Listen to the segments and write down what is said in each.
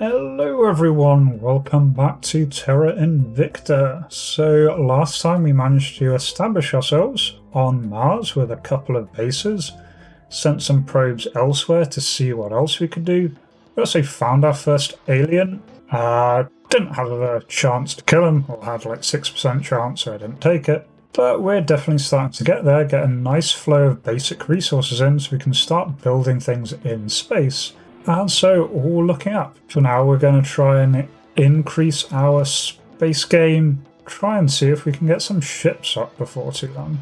Hello everyone, welcome back to Terra Invicta. So last time we managed to establish ourselves on Mars with a couple of bases, sent some probes elsewhere to see what else we could do. We also found our first alien. Didn't have a chance to kill him, or had like 6% chance, so I didn't take it. But we're definitely starting to get there, get a nice flow of basic resources in so we can start building things in space. And so, all looking up. For now, we're going to try and increase our space game, try and see if we can get some ships up before too long.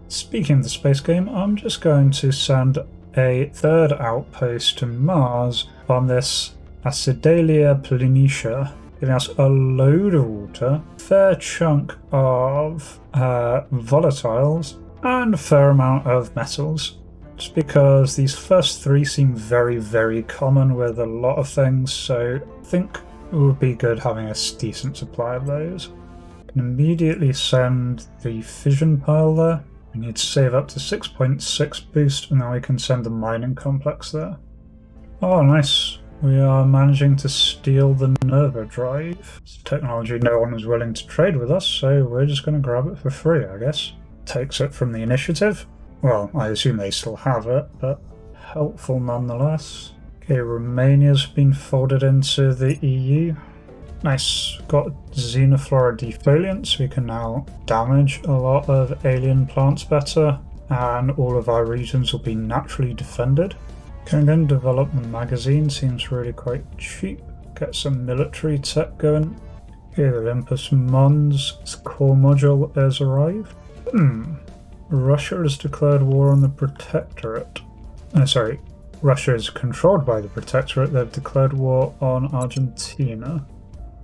Speaking of the space game, I'm just going to send a third outpost to Mars on this Acidalia Planitia, giving us a load of water, a fair chunk of volatiles, and a fair amount of metals. Just because these first three seem very, very common with a lot of things, so I think it would be good having a decent supply of those. I can immediately send the fission pile there. We need to save up to 6.6 boost, and then we can send the mining complex there. Oh, nice. We are managing to steal the Nerva drive. It's technology no one was willing to trade with us, so we're just going to grab it for free, I guess. Takes it from the initiative. Well, I assume they still have it, but helpful nonetheless. Okay, Romania's been folded into the EU. Nice, got Xenoflora defoliant, so we can now damage a lot of alien plants better, and all of our regions will be naturally defended. Can then develop the magazine, seems really quite cheap. Get some military tech going. Okay, the Olympus Mons core module has arrived. Russia has declared war on the Protectorate. Russia is controlled by the Protectorate. They've declared war on Argentina.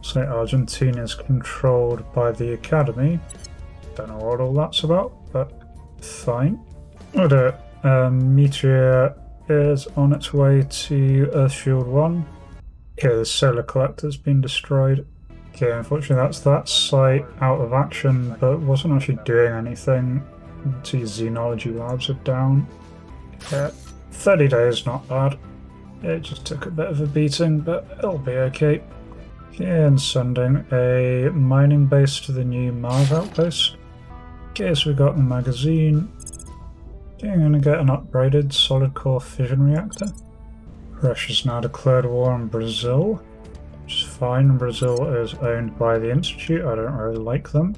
So Argentina is controlled by the Academy. Don't know what all that's about, but fine. Meteor is on its way to Earthshield 1. Here, the solar collector's been destroyed. Okay, unfortunately that's that site out of action, but wasn't actually doing anything. See, xenology labs are down. Yeah, 30 days, not bad. It just took a bit of a beating, but it'll be okay. Okay, and sending a mining base to the new Mars outpost. Okay, so we got the magazine. Okay, I'm going to get an upgraded solid core fission reactor. Russia's now declared war on Brazil, which is fine. Brazil is owned by the Institute. I don't really like them.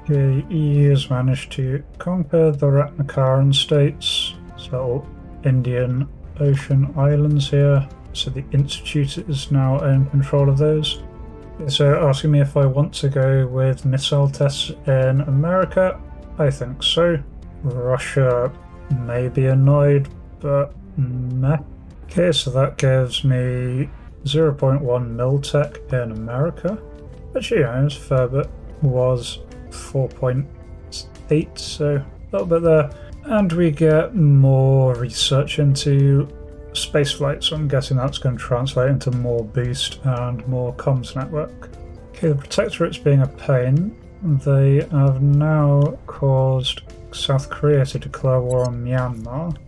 The EU has managed to conquer the Ratnakaran states, so Indian Ocean islands here, so the Institute is now in control of those. So asking me if I want to go with missile tests in America, I think so. Russia may be annoyed, but meh. Okay, so that gives me 0.1 mil tech in America, which is a fair bit, was 4.8, so a little bit there. And we get more research into spaceflight, so I'm guessing that's going to translate into more boost and more comms network. Okay, the Protectorate's being a pain. They have now caused South Korea to declare war on Myanmar.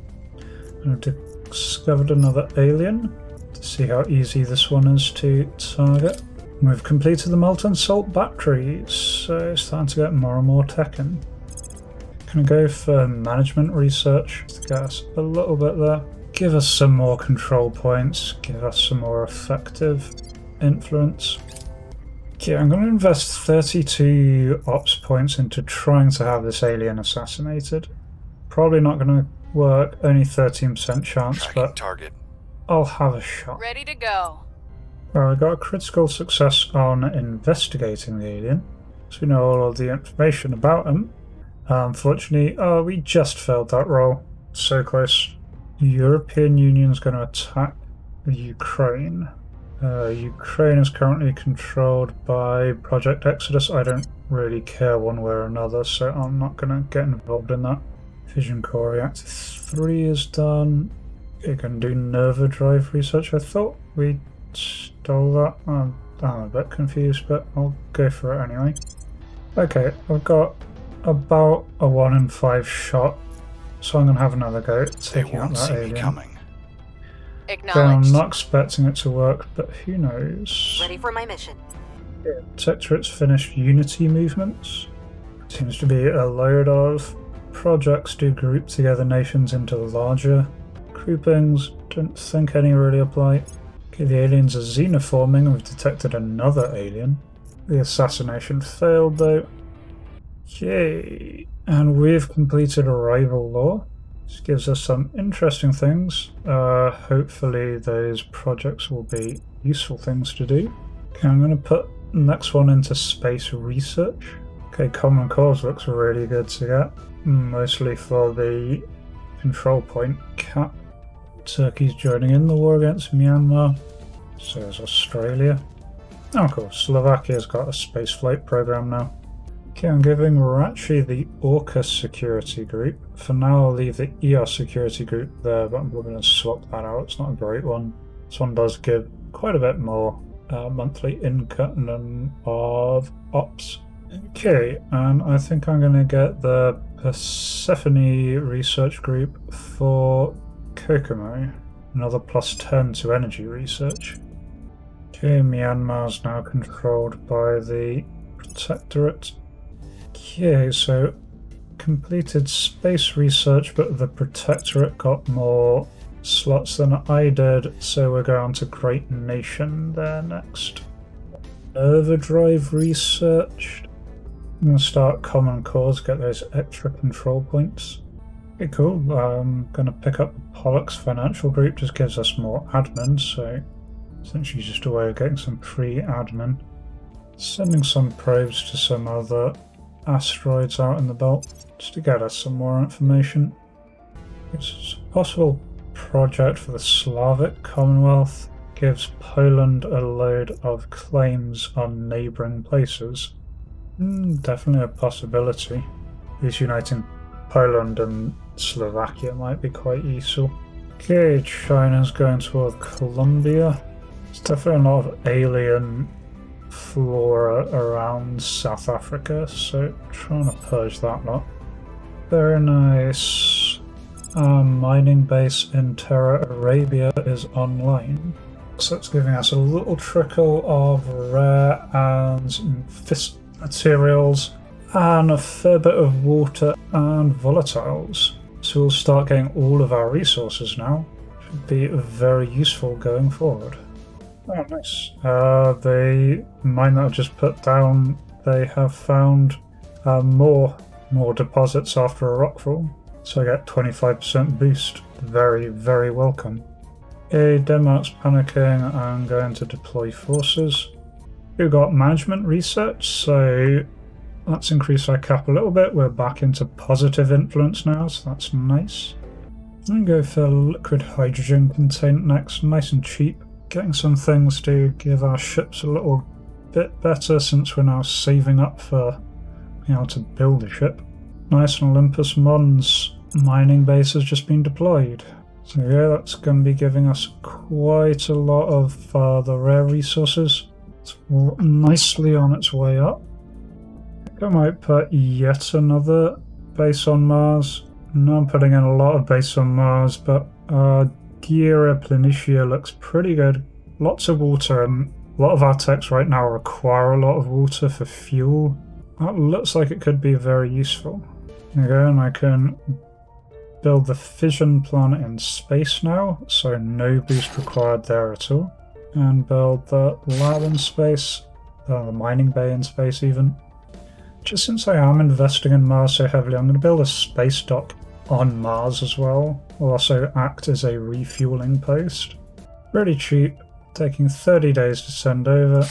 I've discovered another alien to see how easy this one is to target. We've completed the molten salt batteries, so it's time to get more and more tech in. Can I go for management research to get us a little bit there? Give us some more control points, give us some more effective influence. Okay, I'm going to invest 32 ops points into trying to have this alien assassinated. Probably not going to work, only 13% chance, but target. I'll have a shot. Ready to go. Well, we got a critical success on investigating the alien, so we know all of the information about him. Unfortunately, we just failed that roll. So close. The European Union's going to attack the Ukraine. Ukraine is currently controlled by Project Exodus. I don't really care one way or another, so I'm not going to get involved in that. Fission Core Reactor 3 is done. You can do Nerva drive research. I thought we stole that. I'm a bit confused, but I'll go for it anyway. Okay, I've got about a 1 in 5 shot, so I'm going to have another go at taking out that alien. Okay, I'm Acknowledged. not expecting it to work, but who knows? Ready for my mission. Protectorate's finished Unity movements. Seems to be a load of projects to group together nations into larger groupings. Don't think any really apply. Okay, the aliens are xenoforming. We've detected another alien. The assassination failed though. Okay, and we've completed a rival law. This gives us some interesting things. Hopefully those projects will be useful things to do. Okay, I'm going to put the next one into space research. Okay, common cause looks really good to get, mostly for the control point cap. Turkey's joining in the war against Myanmar, so is Australia. Oh cool, Slovakia's got a spaceflight program now. Okay, I'm giving Rachi the AUKUS security group. For now I'll leave the EOS security group there, but we're going to swap that out. It's not a great one. This one does give quite a bit more monthly income of ops. Okay, and I think I'm going to get the Persephone research group for Kokomo. Another +10 to energy research. Okay, Myanmar's now controlled by the Protectorate. Okay, so completed space research, but the Protectorate got more slots than I did, so we're going to Great Nation there next. Overdrive research. I'm going to start common cause, get those extra control points. Okay, cool. I'm going to pick up the Pollux financial group, just gives us more admin, so essentially just a way of getting some free admin. Sending some probes to some other asteroids out in the belt, just to get us some more information. It's a possible project for the Slavic Commonwealth, gives Poland a load of claims on neighbouring places. Definitely a possibility. At least uniting Poland and Slovakia might be quite useful. Okay, China's going toward Colombia. There's definitely a lot of alien flora around South Africa, so trying to purge that lot. Very nice. Our mining base in Terra Arabia is online. So it's giving us a little trickle of rare and fist materials and a fair bit of water and volatiles. So we'll start getting all of our resources now. Should be very useful going forward. Oh, nice. The mine that I've just put down, they have found more deposits after a rockfall. So I get 25% boost. Very, very welcome. Okay, Denmark's panicking. I'm going to deploy forces. We've got management research, so let's increase our cap a little bit. We're back into positive influence now, so that's nice. I'm going to go for liquid hydrogen containment next, nice and cheap. Getting some things to give our ships a little bit better since we're now saving up for being able to build a ship. Nice, and Olympus Mons mining base has just been deployed. So yeah, that's going to be giving us quite a lot of the rare resources. It's nicely on its way up. I think I might put yet another base on Mars. No, I'm putting in a lot of base on Mars, but Gira Planitia looks pretty good. Lots of water, and a lot of our techs right now require a lot of water for fuel. That looks like it could be very useful. There we go, and I can build the fission plant in space now, so no boost required there at all. And build the lab in space, the mining bay in space even. Just since I am investing in Mars so heavily, I'm going to build a space dock on Mars as well. Will also act as a refueling post. Really cheap, taking 30 days to send over.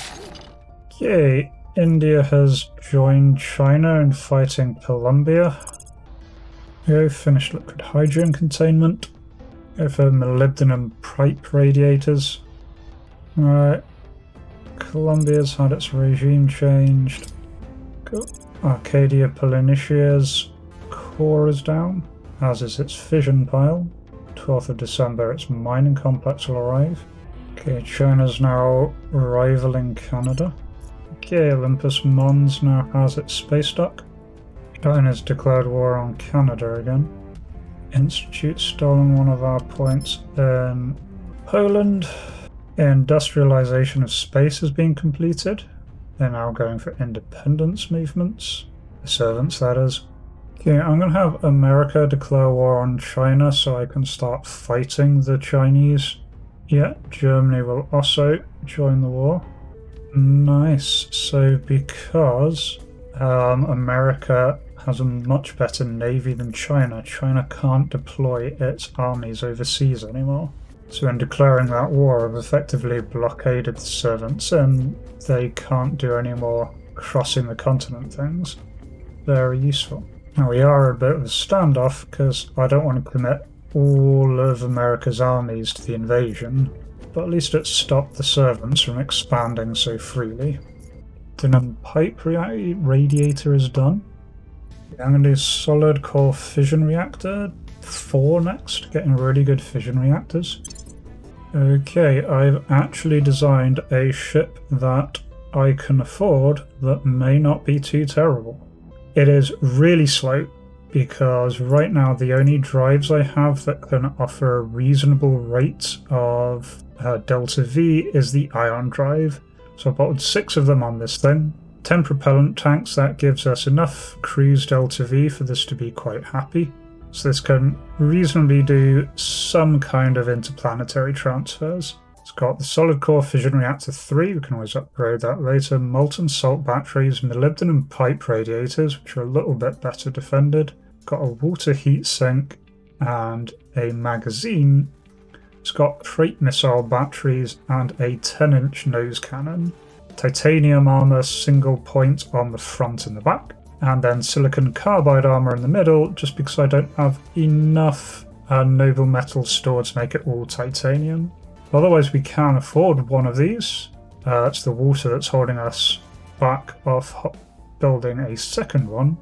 Yay! India has joined China in fighting Colombia. Go finish liquid hydrogen containment. Go for molybdenum pipe radiators. Alright. Colombia's had its regime changed. Cool. Arcadia Polynesia's core is down, as is its fission pile. 12th of December, its mining complex will arrive. Okay, China's now rivaling Canada. Okay, Olympus Mons now has its space dock. China's declared war on Canada again. Institute stolen one of our points in Poland. Industrialization of space has been completed. They're now going for independence movements. The servants, that is. Okay, I'm going to have America declare war on China so I can start fighting the Chinese. Yeah, Germany will also join the war. Nice. So because America has a much better navy than China, China can't deploy its armies overseas anymore. So in declaring that war, I've effectively blockaded the servants and they can't do any more crossing the continent things. Very useful. Now we are a bit of a standoff because I don't want to commit all of America's armies to the invasion, but at least it stopped the servants from expanding so freely. The pipe radiator is done. I'm going to do solid core fission reactor 4 next, getting really good fission reactors. Okay, I've actually designed a ship that I can afford that may not be too terrible. It is really slow because right now the only drives I have that can offer a reasonable rate of delta V is the ion drive. So I bought 6 of them on this thing. 10 propellant tanks, that gives us enough cruise delta V for this to be quite happy. So this can reasonably do some kind of interplanetary transfers. It's got the solid core fission reactor 3, we can always upgrade that later, molten salt batteries, molybdenum pipe radiators, which are a little bit better defended. Got a water heat sink and a magazine. It's got freight missile batteries and a 10-inch nose cannon. Titanium armor single point on the front and the back, and then silicon carbide armor in the middle, just because I don't have enough noble metal stored to make it all titanium. Otherwise we can afford one of these. It's the water that's holding us back off building a second one.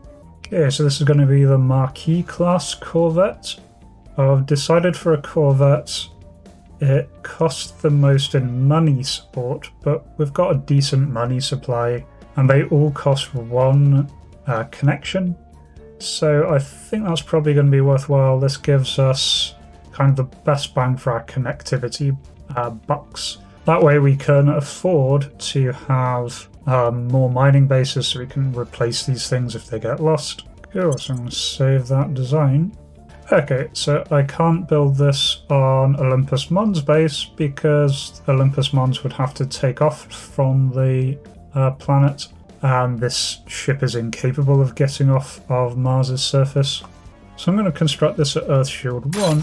Okay, so this is going to be the Marquis class corvette. I've decided for a corvette it costs the most in money support, but we've got a decent money supply and they all cost 1 connection. So I think that's probably going to be worthwhile. This gives us kind of the best bang for our connectivity bucks. That way we can afford to have more mining bases so we can replace these things if they get lost. Cool, so I'm going to save that design. Okay, so I can't build this on Olympus Mons base because Olympus Mons would have to take off from the planet, and this ship is incapable of getting off of Mars's surface. So I'm going to construct this at Earth Shield 1.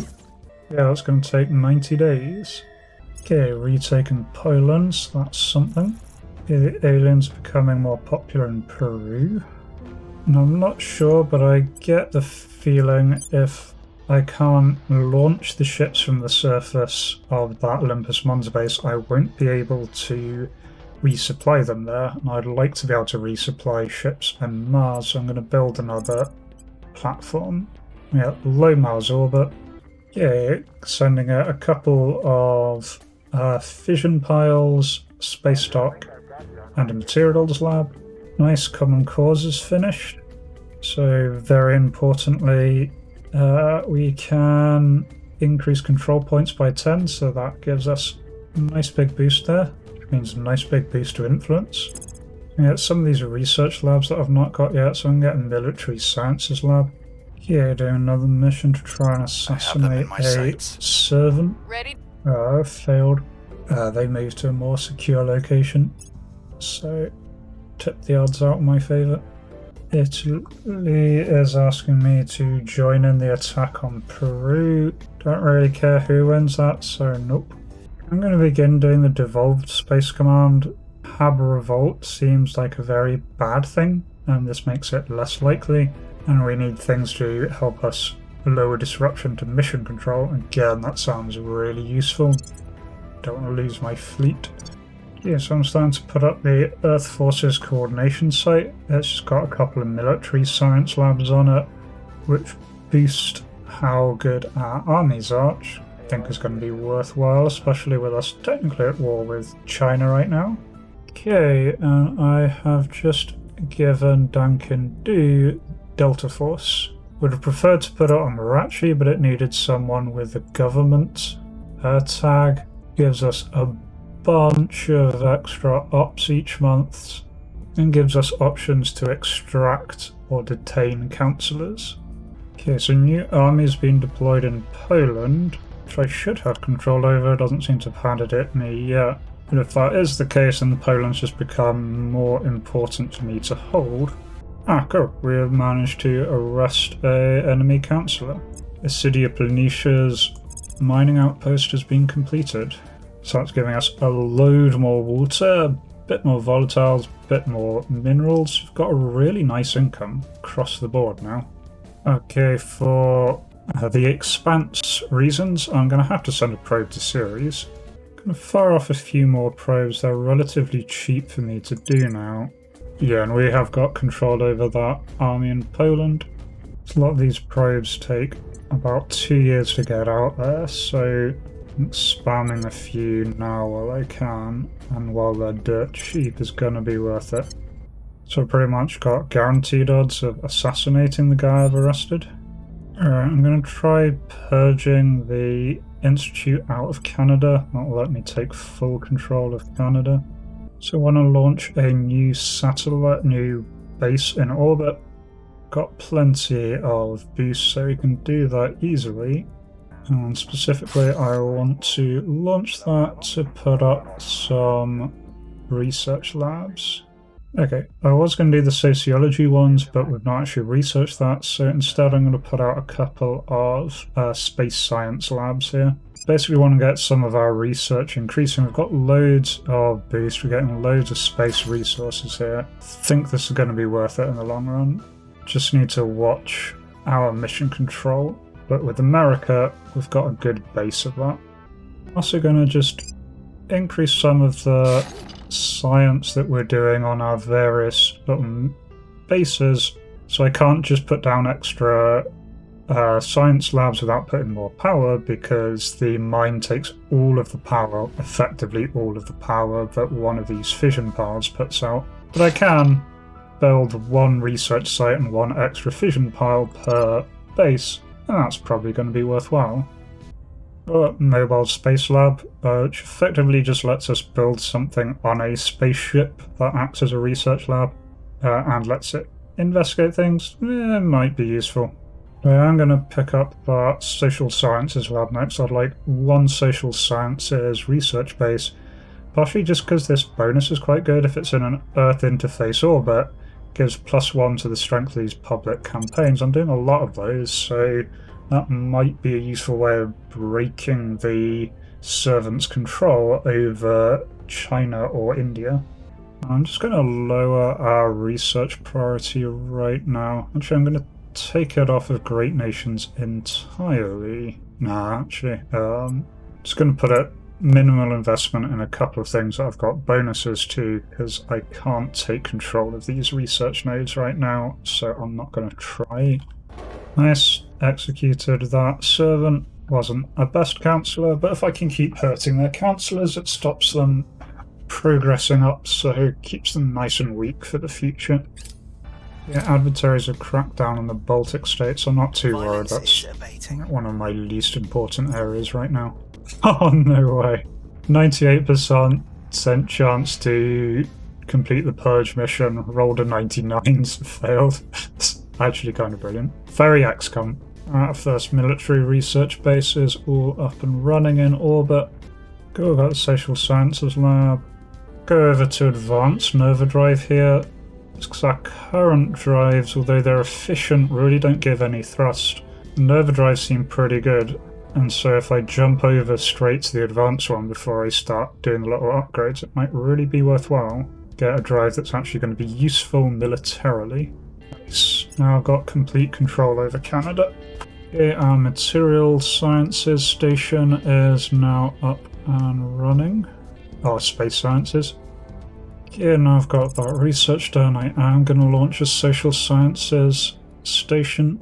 Yeah, that's going to take 90 days. Okay, retaking Poland, so that's something. The aliens are becoming more popular in Peru. And I'm not sure, but I get the feeling if I can't launch the ships from the surface of that Olympus Mons base, I won't be able to resupply them there. And I'd like to be able to resupply ships on Mars, so I'm going to build another platform. Yeah, low Mars orbit. Yeah, sending out a couple of fission piles, space stock, and a materials lab. Nice, common cause is finished. So very importantly, we can increase control points by 10, so that gives us a nice big boost there, which means a nice big boost to influence. Yeah, some of these are research labs that I've not got yet, so I'm getting military sciences lab. Yeah, doing another mission to try and assassinate a servant. Ready? Failed. They moved to a more secure location, so tip the odds out in my favour. Italy is asking me to join in the attack on Peru. Don't really care who wins that, so nope. I'm going to begin doing the devolved space command. Hab revolt seems like a very bad thing, and this makes it less likely, and we need things to help us lower disruption to mission control. Again, that sounds really useful. Don't want to lose my fleet. Yeah, so I'm starting to put up the Earth Forces Coordination Site. It's just got a couple of military science labs on it, which boost how good our armies are, which I think is going to be worthwhile, especially with us technically at war with China right now. Okay, and I have just given Duncan Du Delta Force. Would have preferred to put it on Marachi, but it needed someone with a government tag. gives us a bunch of extra ops each month, and gives us options to extract or detain councillors. Okay, so new army's been deployed in Poland, which I should have control over, doesn't seem to have handed it me yet. But if that is the case, then Poland's just become more important for me to hold. Ah, cool. We have managed to arrest an enemy councillor. Acidia Planetia's mining outpost has been completed. So that's giving us a load more water, a bit more volatiles, a bit more minerals. We've got a really nice income across the board now. Okay, for the expanse reasons, I'm going to have to send a probe to Ceres. I'm going to fire off a few more probes. They're relatively cheap for me to do now. Yeah, and we have got control over that army in Poland. A lot of these probes take about 2 years to get out there, so I'm spamming a few now while I can, and while they're dirt cheap is going to be worth it. So I've pretty much got guaranteed odds of assassinating the guy I've arrested. Alright, I'm going to try purging the Institute out of Canada. That'll let me take full control of Canada. So I want to launch a new satellite, new base in orbit. Got plenty of boosts, so we can do that easily. And specifically, I want to launch that to put up some research labs. Okay, I was going to do the sociology ones, but we've not actually researched that, so instead I'm going to put out a couple of space science labs here. Basically want to get some of our research increasing. We've got loads of boosts, we're getting loads of space resources here. I think this is going to be worth it in the long run. Just need to watch our mission control, but with America we've got a good base of that. Also going to just increase some of the science that we're doing on our various little bases, so I can't just put down extra science labs without putting more power, because the mine takes all of the power, effectively all of the power that one of these fission piles puts out. But I can build one research site and one extra fission pile per base, and that's probably going to be worthwhile. Mobile space lab, which effectively just lets us build something on a spaceship that acts as a research lab and lets it investigate things. Might be useful. I'm going to pick up that social sciences lab next. I'd like one social sciences research base, partially just because this bonus is quite good if it's in an Earth interface orbit. Gives +1 to the strength of these public campaigns. I'm doing a lot of those, so that might be a useful way of breaking the servants' control over China or India. I'm just going to lower our research priority right now. Actually, I'm going to take it off of Great Nations entirely. Actually, just going to put it minimal investment in a couple of things that I've got bonuses to, because I can't take control of these research nodes right now, so I'm not going to try. Nice, executed that. Servant wasn't a best councillor, but if I can keep hurting their councillors, it stops them progressing up, so it keeps them nice and weak for the future. Yeah, adversaries have cracked down on the Baltic states. I'm not too worried. That's one of my least important areas right now. Oh, no way. 98% chance to complete the purge mission. Rolled a 99s, failed. It's actually kind of brilliant. Very XCOM. Our first military research base is all up and running in orbit. Go over to Social Sciences Lab. Go over to Advanced Nova Drive here. Because our current drives, although they're efficient, really don't give any thrust. The Nova drives seem pretty good, and so if I jump over straight to the advanced one before I start doing the little upgrades, it might really be worthwhile. Get a drive that's actually going to be useful militarily. Nice. Now I've got complete control over Canada. Okay, our material sciences station is now up and running. Oh, space sciences. Yeah, now I've got that research done, I am going to launch a social sciences station.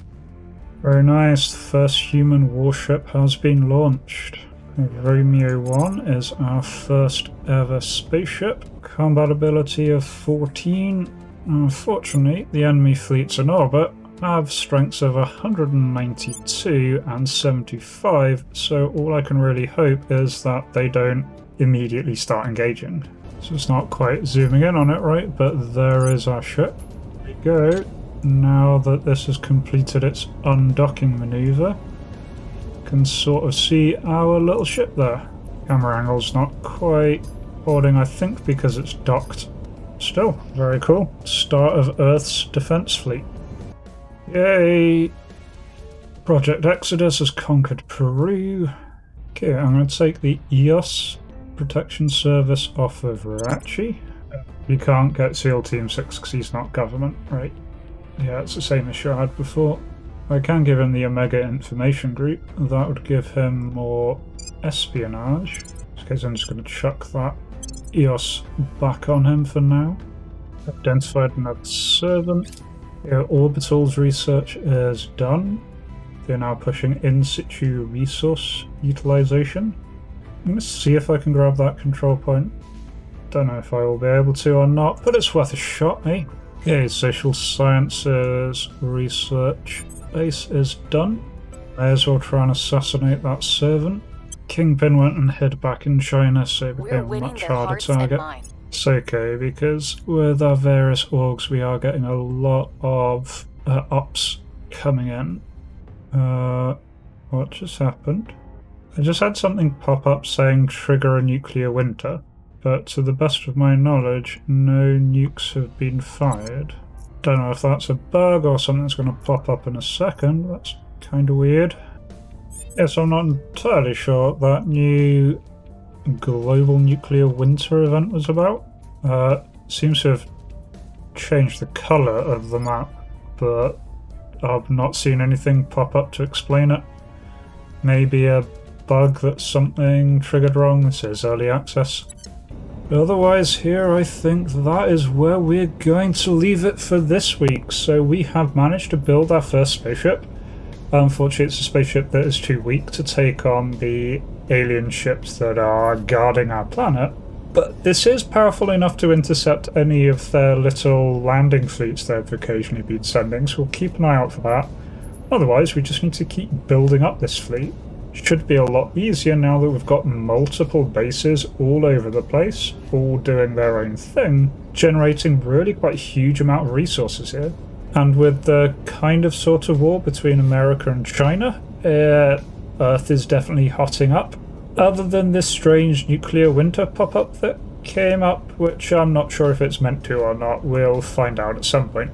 Very nice, the first human warship has been launched. Romeo 1 is our first ever spaceship. Combat ability of 14. Unfortunately, the enemy fleet's in orbit, have strengths of 192 and 75, so all I can really hope is that they don't immediately start engaging. So it's not quite zooming in on it right, but there is our ship. There we go. Now that this has completed its undocking maneuver, can sort of see our little ship there. Camera angle's not quite holding, I think, because it's docked. Still, very cool. Start of Earth's defense fleet. Yay! Project Exodus has conquered Peru. Okay, I'm going to take the EOS protection service off of Rachi. You can't get SEAL Team 6 because he's not government, right? Yeah, it's the same as you had before. I can give him the Omega Information Group. That would give him more espionage. In this case, I'm just going to chuck that EOS back on him for now. Identified another servant. Yeah, Orbital's research is done. They're now pushing in situ resource utilization. I'm going to see if I can grab that control point. Don't know if I will be able to or not, but it's worth a shot, eh? Okay, social sciences research base is done. May as well try and assassinate that servant. Kingpin went and hid back in China, so it became a much harder target. It's okay, because with our various orgs we are getting a lot of ops coming in. What just happened? I just had something pop up saying trigger a nuclear winter, but to the best of my knowledge, no nukes have been fired. Don't know if that's a bug or something that's going to pop up in a second. That's kind of weird. Yes, I'm not entirely sure what that new global nuclear winter event was about. Seems to have changed the colour of the map, but I've not seen anything pop up to explain it. Maybe a bug that something triggered wrong. This is early access. Otherwise, here I think that is where we're going to leave it for this week. So we have managed to build our first spaceship. Unfortunately, it's a spaceship that is too weak to take on the alien ships that are guarding our planet. But this is powerful enough to intercept any of their little landing fleets they've occasionally been sending, so we'll keep an eye out for that. Otherwise, we just need to keep building up this fleet. Should be a lot easier now that we've got multiple bases all over the place, all doing their own thing, generating really quite a huge amount of resources here. And with the kind of sort of war between America and China, Earth is definitely hotting up. Other than this strange nuclear winter pop-up that came up, which I'm not sure if it's meant to or not, we'll find out at some point.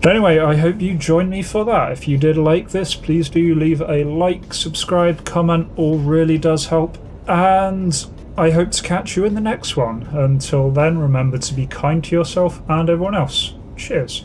But anyway, I hope you join me for that. If you did like this, please do leave a like, subscribe, comment, all really does help. And I hope to catch you in the next one. Until then, remember to be kind to yourself and everyone else. Cheers.